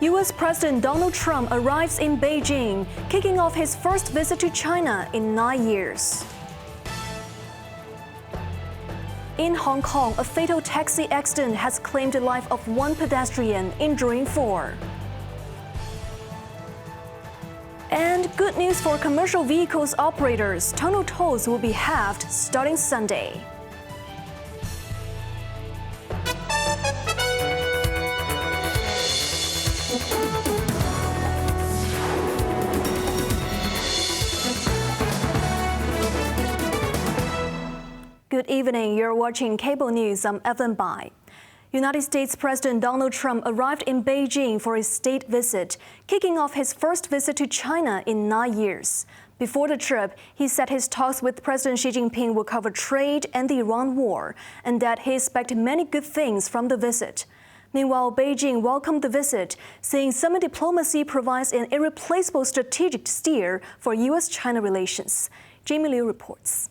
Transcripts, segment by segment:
U.S. President Donald Trump arrives in Beijing, kicking off his first visit to China in 9 years. In Hong Kong, a fatal taxi accident has claimed the life of 1 pedestrian, injuring 4. And good news for commercial vehicles operators. Tunnel tolls will be halved starting Sunday. Good evening. You're watching Cable News. I'm Evelyn Bai. United States President Donald Trump arrived in Beijing for his state visit, kicking off his first visit to China in 9 years. Before the trip, he said his talks with President Xi Jinping will cover trade and the Iran war, and that he expected many good things from the visit. Meanwhile, Beijing welcomed the visit, saying summer diplomacy provides an irreplaceable strategic steer for U.S.-China relations. Jamie Liu reports.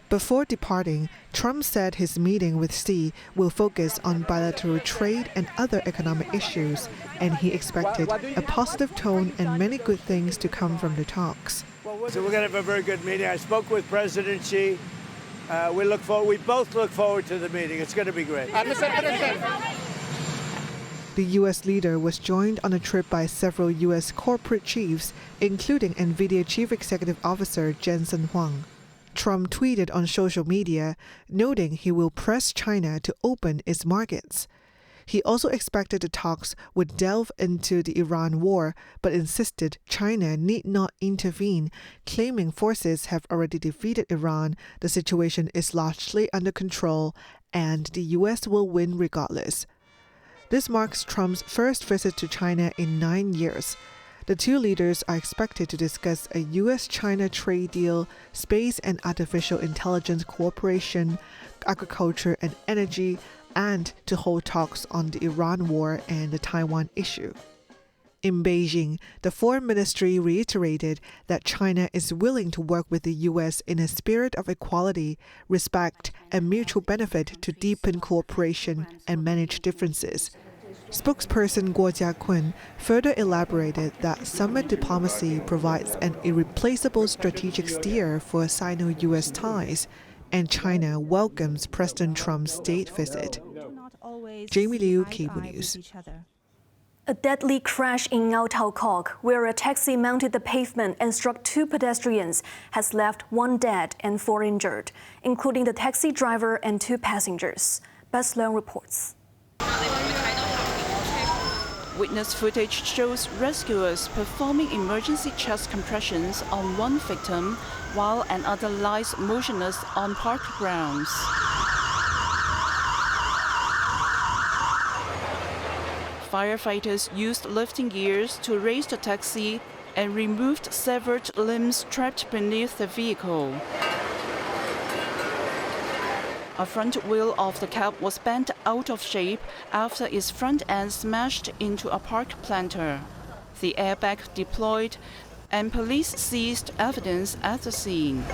Before departing, Trump said his meeting with Xi will focus on bilateral trade and other economic issues, and he expected a positive tone and many good things to come from the talks. So we're going to have a very good meeting. I spoke with President Xi. We both look forward to the meeting. It's going to be great. The U.S. leader was joined on a trip by several U.S. corporate chiefs, including NVIDIA Chief Executive Officer Jensen Huang. Trump tweeted on social media, noting he will press China to open its markets. He also expected the talks would delve into the Iran war, but insisted China need not intervene, claiming forces have already defeated Iran, the situation is largely under control, and the U.S. will win regardless. This marks Trump's first visit to China in 9 years. The two leaders are expected to discuss a U.S.-China trade deal, space and artificial intelligence cooperation, agriculture and energy, and to hold talks on the Iran war and the Taiwan issue. In Beijing, the Foreign Ministry reiterated that China is willing to work with the U.S. in a spirit of equality, respect, and mutual benefit to deepen cooperation and manage differences. Spokesperson Guo Jiakun further elaborated that summer diplomacy provides an irreplaceable strategic steer for Sino-U.S. ties, and China welcomes President Trump's state visit. Jamie Liu, Cable News. A deadly crash in Ngau Tau Kok, where a taxi mounted the pavement and struck 2 pedestrians, has left 1 dead and 4 injured, including the taxi driver and 2 passengers. Bess Leung reports. Witness footage shows rescuers performing emergency chest compressions on 1 victim while another lies motionless on park grounds. Firefighters used lifting gears to raise the taxi and removed severed limbs trapped beneath the vehicle. A front wheel of the cab was bent out of shape after its front end smashed into a park planter. The airbag deployed, and police seized evidence at the scene.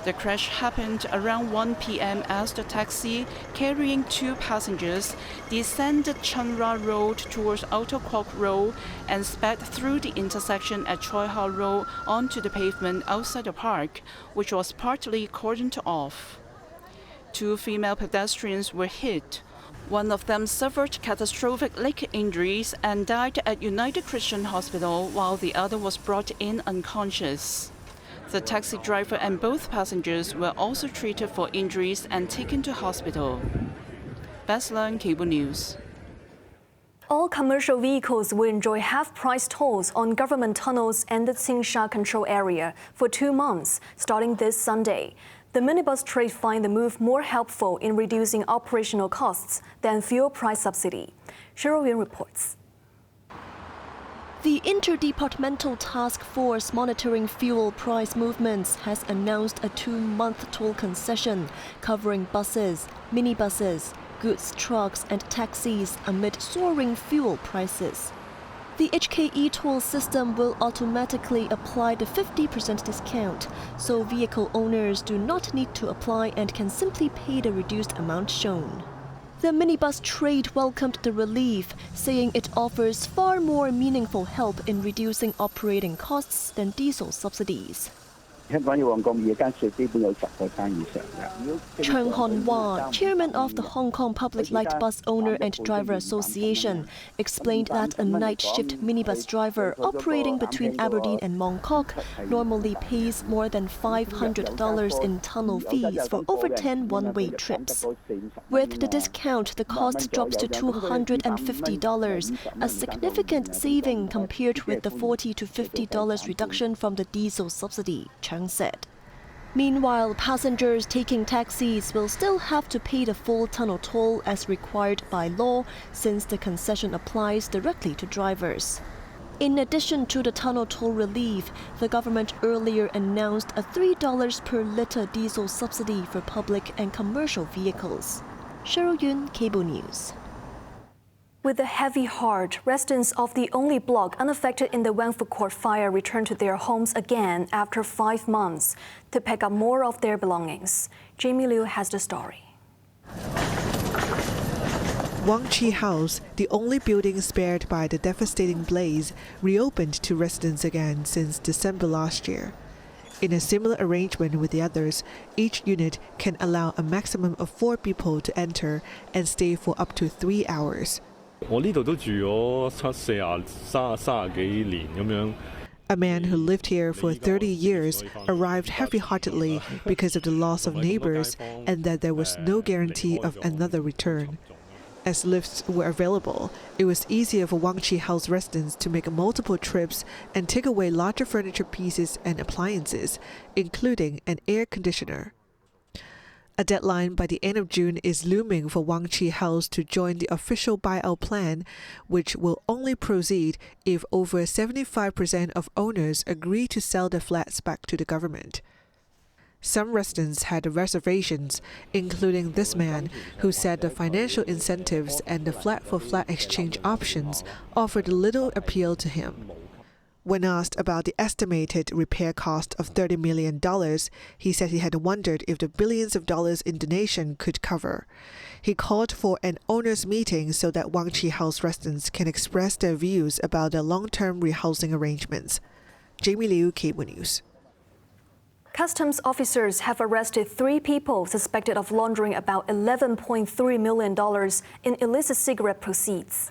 The crash happened around 1 p.m. as the taxi, carrying 2 passengers, descended Chunra Road towards Outer Kwok Road and sped through the intersection at Choi Ha Road onto the pavement outside the park, which was partly cordoned off. 2 female pedestrians were hit. One of them suffered catastrophic leg injuries and died at United Christian Hospital, while the other was brought in unconscious. The taxi driver and both passengers were also treated for injuries and taken to hospital. Bess Leung, Cable News. All commercial vehicles will enjoy half-price tolls on government tunnels and the Tsingsha control area for 2 months, starting this Sunday. The minibus trade find the move more helpful in reducing operational costs than fuel price subsidy. Cheryl Yuan reports. The Interdepartmental Task Force monitoring fuel price movements has announced a 2-month toll concession covering buses, minibuses, goods trucks and taxis amid soaring fuel prices. The HKE toll system will automatically apply the 50% discount, so vehicle owners do not need to apply and can simply pay the reduced amount shown. The minibus trade welcomed the relief, saying it offers far more meaningful help in reducing operating costs than diesel subsidies. Chang Hon-wah, chairman of the Hong Kong Public Light Bus Owner and Driver Association, explained that a night shift minibus driver operating between Aberdeen and Mong Kok normally pays more than $500 in tunnel fees for over 10 one-way trips. With the discount, the cost drops to $250, a significant saving compared with the $40 to $50 reduction from the diesel subsidy, Chang said. Meanwhile, passengers taking taxis will still have to pay the full tunnel toll as required by law, since the concession applies directly to drivers. In addition to the tunnel toll relief, the government earlier announced a $3 per litre diesel subsidy for public and commercial vehicles. Cheryl Yun, Cable News. With a heavy heart, residents of the only block unaffected in the Wangu Court fire returned to their homes again after 5 months to pick up more of their belongings. Jamie Liu has the story. Wang Chi House, the only building spared by the devastating blaze, reopened to residents again since December last year. In a similar arrangement with the others, each unit can allow a maximum of 4 people to enter and stay for up to 3 hours. A man who lived here for 30 years arrived heavy-heartedly because of the loss of neighbors and that there was no guarantee of another return. As lifts were available, it was easier for Wang Chi House residents to make multiple trips and take away larger furniture pieces and appliances, including an air conditioner. A deadline by the end of June is looming for Wang Chi House to join the official buyout plan, which will only proceed if over 75% of owners agree to sell their flats back to the government. Some residents had reservations, including this man, who said the financial incentives and the flat-for-flat exchange options offered little appeal to him. When asked about the estimated repair cost of $30 million, he said he had wondered if the billions of dollars in donation could cover. He called for an owners' meeting so that Wang Chi House residents can express their views about their long-term rehousing arrangements. Jamie Liu, Cable News. Customs officers have arrested 3 people suspected of laundering about $11.3 million in illicit cigarette proceeds.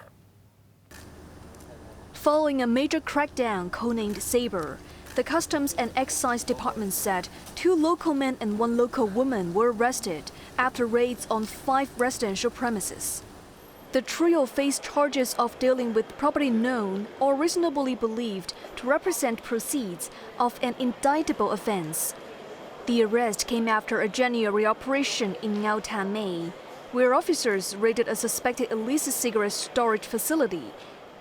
Following a major crackdown codenamed Sabre, the Customs and Excise Department said 2 local men and 1 local woman were arrested after raids on 5 residential premises. The trio faced charges of dealing with property known or reasonably believed to represent proceeds of an indictable offense. The arrest came after a January operation in Ngau Tan Mei, where officers raided a suspected illicit cigarette storage facility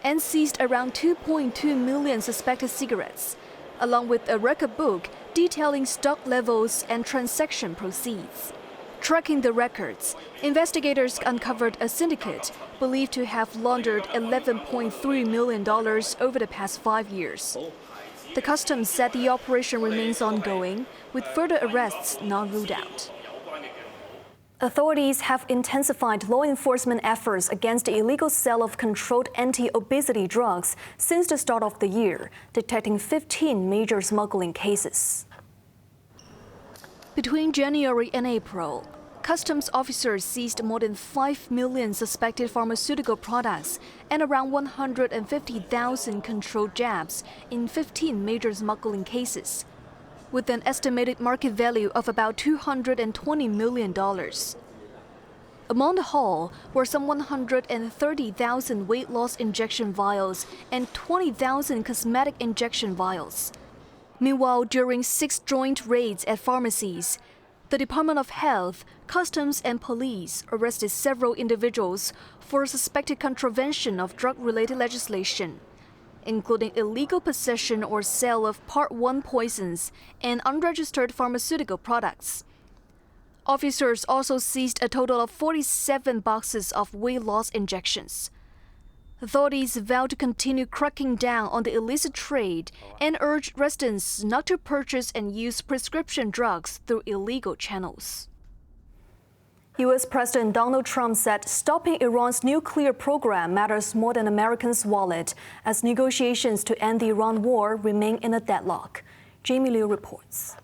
and seized around 2.2 million suspected cigarettes, along with a record book detailing stock levels and transaction proceeds. Tracking the records, investigators uncovered a syndicate believed to have laundered $11.3 million over the past 5 years. The Customs said the operation remains ongoing, with further arrests not ruled out. Authorities have intensified law enforcement efforts against the illegal sale of controlled anti-obesity drugs since the start of the year, detecting 15 major smuggling cases. Between January and April, Customs officers seized more than 5 million suspected pharmaceutical products and around 150,000 controlled jabs in 15 major smuggling cases, with an estimated market value of about $220 million. Among the haul were some 130,000 weight loss injection vials and 20,000 cosmetic injection vials. Meanwhile, during 6 joint raids at pharmacies, the Department of Health, Customs and Police arrested several individuals for suspected contravention of drug-related legislation, including illegal possession or sale of Part 1 poisons and unregistered pharmaceutical products. Officers also seized a total of 47 boxes of weight loss injections. Authorities vowed to continue cracking down on the illicit trade and urged residents not to purchase and use prescription drugs through illegal channels. U.S. President Donald Trump said stopping Iran's nuclear program matters more than Americans' wallet, as negotiations to end the Iran war remain in a deadlock. Jamie Liu reports.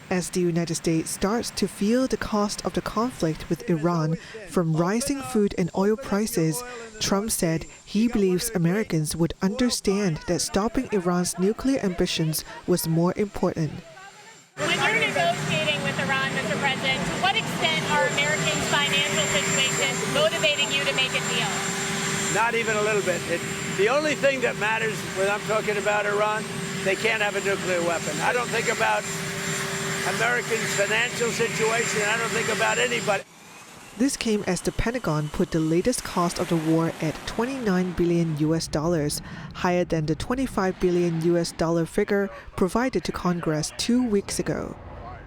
As the United States starts to feel the cost of the conflict with Iran from rising food and oil prices, Trump said he believes Americans would understand that stopping Iran's nuclear ambitions was more important. When you're negotiating with Iran, Mr. President, to what extent are Americans' financial situations motivating you to make a deal? Not even a little bit. The only thing that matters when I'm talking about Iran, they can't have a nuclear weapon. I don't think about Americans' financial situation. I don't think about anybody. This came as the Pentagon put the latest cost of the war at $29 billion, higher than the $25 billion figure provided to Congress 2 weeks ago.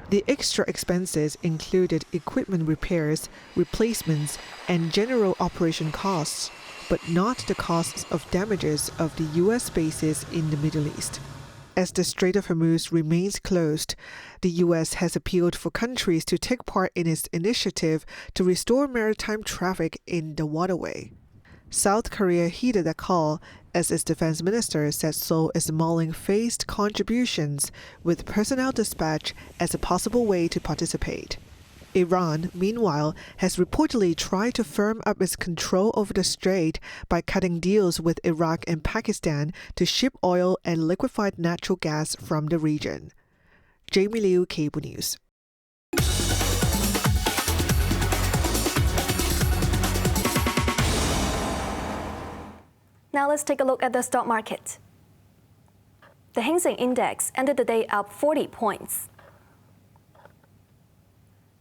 The extra expenses included equipment repairs, replacements, and general operation costs, but not the costs of damages of the U.S. bases in the Middle East. As the Strait of Hormuz remains closed, the U.S. has appealed for countries to take part in its initiative to restore maritime traffic in the waterway. South Korea heeded that call, as its defense minister said Seoul is mulling phased contributions with personnel dispatch as a possible way to participate. Iran, meanwhile, has reportedly tried to firm up its control over the strait by cutting deals with Iraq and Pakistan to ship oil and liquefied natural gas from the region. Jamie Liu, Cable News. Now let's take a look at the stock market. The Hang Seng Index ended the day up 40 points.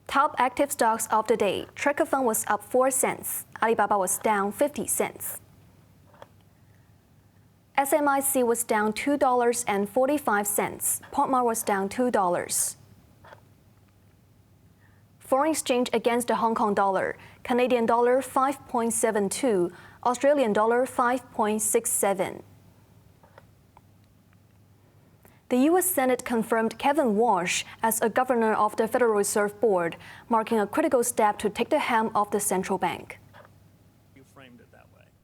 Top active stocks of the day. Tracker Fund was up 4 cents. Alibaba was down 50 cents. SMIC was down $2.45. Portmar was down $2. Foreign exchange against the Hong Kong dollar. Canadian dollar 5.72. Australian dollar 5.67. The U.S. Senate confirmed Kevin Walsh as a governor of the Federal Reserve Board, marking a critical step to take the helm of the central bank.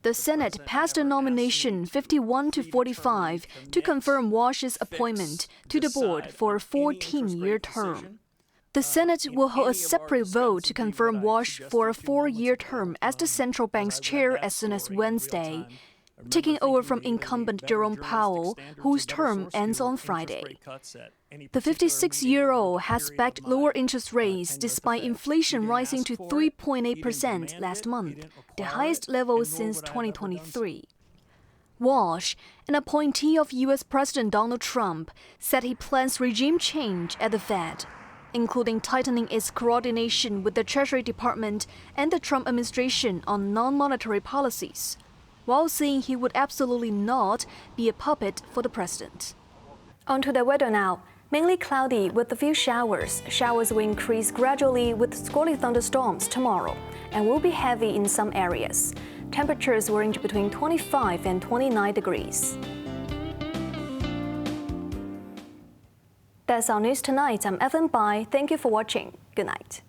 The Senate passed a nomination 51-45 to confirm Walsh's appointment to the board for a 14-year term. The Senate will hold a separate vote to confirm Walsh for a 4-year term as the central bank's chair as soon as Wednesday, taking over from incumbent Jerome Powell, whose term ends on Friday. The 56-year-old has backed lower interest rates despite inflation rising to 3.8% last month, the highest level since 2023. Walsh, an appointee of U.S. President Donald Trump, said he plans regime change at the Fed, including tightening its coordination with the Treasury Department and the Trump administration on non-monetary policies, while saying he would absolutely not be a puppet for the president. On to the weather now. Mainly cloudy with a few showers. Showers will increase gradually with squally thunderstorms tomorrow and will be heavy in some areas. Temperatures will range between 25 and 29 degrees. That's our news tonight. I'm Evan Bai. Thank you for watching. Good night.